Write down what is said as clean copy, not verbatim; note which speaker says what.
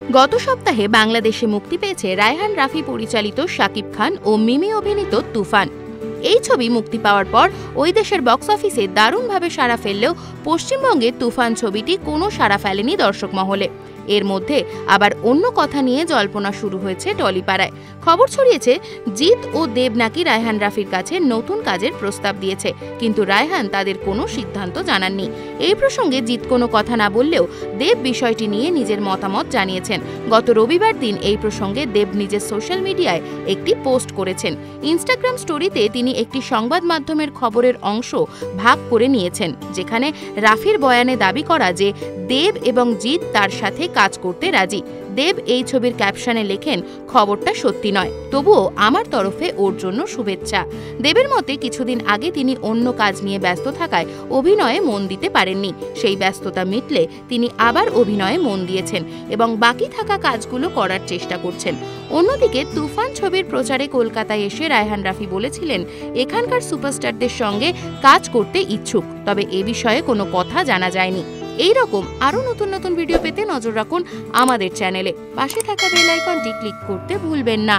Speaker 1: গত সপ্তাহে বাংলাদেশে মুক্তি পেয়েছে রায়হান রাফি পরিচালিত শাকিব খান ও মিমি অভিনীত তুফান। এই ছবি মুক্তি পাওয়ার পর ওই দেশের বক্স অফিসে দারুণভাবে সাড়া ফেললেও পশ্চিমবঙ্গে তুফান ছবিটি কোনো সাড়া ফেলেনি দর্শক মহলে। এর মধ্যে আবার অন্য কথা নিয়ে জল্পনা শুরু হয়েছে টলিপাড়ায়। খবর ছড়িয়েছে জিৎ ও দেব নাকি রায়হান রাফির কাছে নতুন কাজের প্রস্তাব দিয়েছে, কিন্তু রায়হান তাদের কোনো সিদ্ধান্ত জানাননি। এই প্রসঙ্গে জিৎ কোনো কথা না বললেও দেব বিষয়টি নিয়ে নিজের মতামত জানিয়েছেন। গত রবিবার দিন এই প্রসঙ্গে দেব নিজের সোশ্যাল মিডিয়ায় একটি পোস্ট করেছেন। ইনস্টাগ্রাম স্টোরিতে তিনি একটি সংবাদ মাধ্যমের খবরের অংশ ভাগ করে নিয়েছেন, যেখানে রাফির বয়ানে দাবি করা যে দেব এবং জিৎ তার সাথে কাজ করতে রাজি। দেব এই ছবির ক্যাপশনে লেখেন, খবরটা সত্যি নয়, তবুও আমার তরফে ওর জন্য শুভেচ্ছা। দেবের মতে কিছুদিন আগে তিনি অন্য কাজ নিয়ে ব্যস্ত থাকায় অভিনয়ে মন দিতে পারেননি। সেই ব্যস্ততা মিটলে তিনি আবার অভিনয়ে মন দিয়েছেন এবং বাকি থাকা কাজগুলো করার চেষ্টা করছেন। অন্যদিকে তুফান ছবির প্রচারে কলকাতায় এসে রায়হান রাফি বলেছিলেন এখানকার সুপারস্টারদের সঙ্গে কাজ করতে ইচ্ছুক, তবে এ বিষয়ে কোনো কথা জানা যায়নি। এই রকম আরও নতুন নতুন ভিডিও পেতে নজর রাখুন আমাদের চ্যানেলে। পাশে থাকা বেল আইকনটি ক্লিক করতে ভুলবেন না।